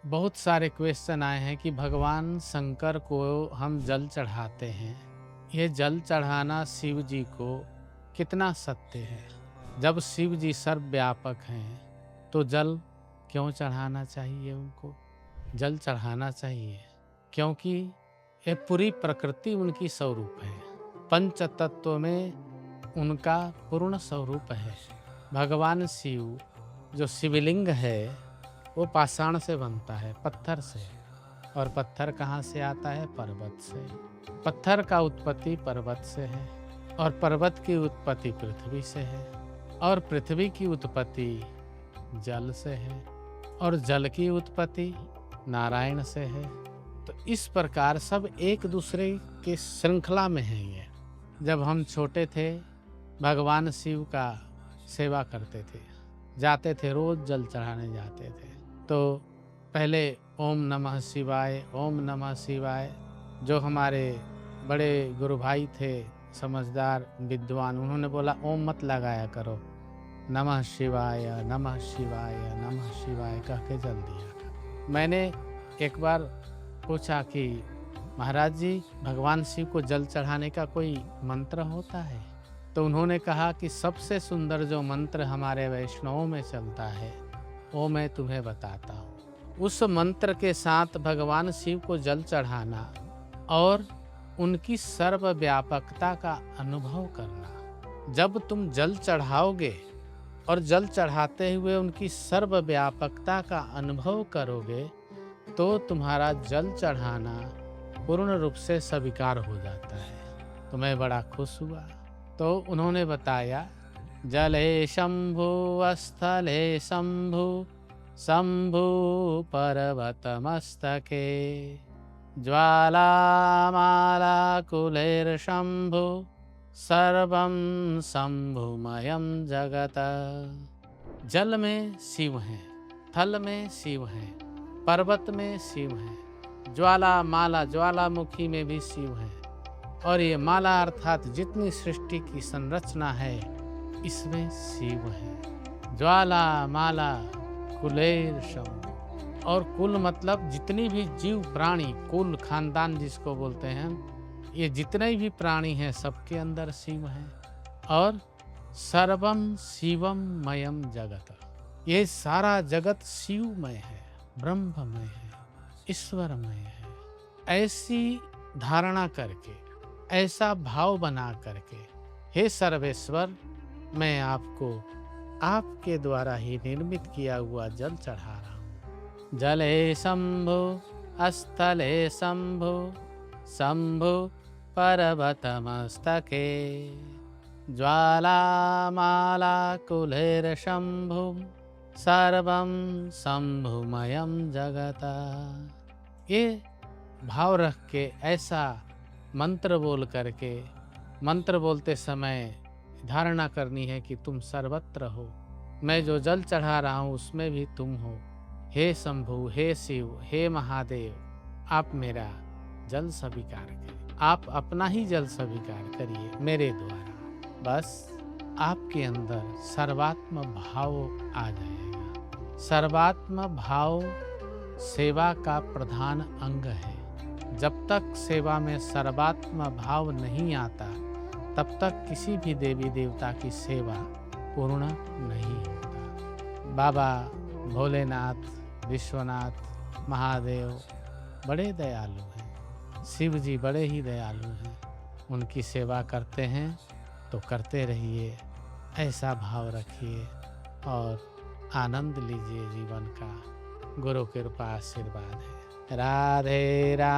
बहुत सारे क्वेश्चन आए हैं कि भगवान शंकर को हम जल चढ़ाते हैं, ये जल चढ़ाना शिव जी को कितना सत्य है। जब शिव जी सर्वव्यापक हैं तो जल क्यों चढ़ाना चाहिए? उनको जल चढ़ाना चाहिए क्योंकि ये पूरी प्रकृति उनकी स्वरूप है। पंच तत्व में उनका पूर्ण स्वरूप है। भगवान शिव जो शिवलिंग है वो पाषाण से बनता है, पत्थर से। और पत्थर कहाँ से आता है? पर्वत से। पत्थर का उत्पत्ति पर्वत से है और पर्वत की उत्पत्ति पृथ्वी से है और पृथ्वी की उत्पत्ति जल से है और जल की उत्पत्ति नारायण से है। तो इस प्रकार सब एक दूसरे के श्रृंखला में है। ये जब हम छोटे थे भगवान शिव का सेवा करते थे, जाते थे, रोज जल चढ़ाने जाते थे। तो पहले ओम नमः शिवाय, ओम नमः शिवाय। जो हमारे बड़े गुरु भाई थे, समझदार विद्वान, उन्होंने बोला ओम मत लगाया करो, नमः शिवाय नमः शिवाय नमः शिवाय कह के जल दिया। मैंने एक बार पूछा कि महाराज जी, भगवान शिव को जल चढ़ाने का कोई मंत्र होता है? तो उन्होंने कहा कि सबसे सुंदर जो मंत्र हमारे वैष्णवों में चलता है वो मैं तुम्हें बताता हूँ। उस मंत्र के साथ भगवान शिव को जल चढ़ाना और उनकी सर्वव्यापकता का अनुभव करना। जब तुम जल चढ़ाओगे और जल चढ़ाते हुए उनकी सर्वव्यापकता का अनुभव करोगे तो तुम्हारा जल चढ़ाना पूर्ण रूप से स्वीकार हो जाता है। तो मैं बड़ा खुश हुआ। तो उन्होंने बताया, जले शंभु स्थले शंभु, शंभु पर्वतमस्तके, ज्वालामाला कुलैर्शंभु, सर्वं शंभुमयं जगत। जल में शिव हैं, थल में शिव हैं, पर्वत में शिव हैं, ज्वाला माला ज्वालामुखी में भी शिव हैं। और ये माला अर्थात जितनी सृष्टि की संरचना है इसमें शिव है। ज्वाला माला कुलैर शंभु। और कुल मतलब जितनी भी जीव प्राणी, कुल खानदान जिसको बोलते हैं, ये जितने भी प्राणी हैं सबके अंदर शिव है। और सर्वम शिवम मयम जगत, ये सारा जगत शिवमय है, ब्रह्ममय है, ईश्वरमय है। ऐसी धारणा करके, ऐसा भाव बना करके, हे सर्वेश्वर, मैं आपको आपके द्वारा ही निर्मित किया हुआ जल चढ़ा रहा हूँ। जले शंभु स्थले शंभु, शंभु पर्वतमस्तके, ज्वालामाला कुलैर्शंभु, सर्वं शंभुमयं जगत। ये भाव रख के ऐसा मंत्र बोल करके, मंत्र बोलते समय धारणा करनी है कि तुम सर्वत्र हो। मैं जो जल चढ़ा रहा हूँ उसमें भी तुम हो। हे शंभु, हे शिव, हे महादेव, आप मेरा जल स्वीकार करिए। आप अपना ही जल स्वीकार करिए मेरे द्वारा। बस आपके अंदर सर्वात्म भाव आ जाएगा। सर्वात्म भाव सेवा का प्रधान अंग है। जब तक सेवा में सर्वात्म भाव नहीं आता तब तक किसी भी देवी देवता की सेवा पूर्ण नहीं होता। बाबा भोलेनाथ, विश्वनाथ, महादेव बड़े दयालु हैं। शिव जी बड़े ही दयालु हैं। उनकी सेवा करते हैं तो करते रहिए, ऐसा भाव रखिए और आनंद लीजिए जीवन का। गुरु कृपा आशीर्वाद है। राधे राधे।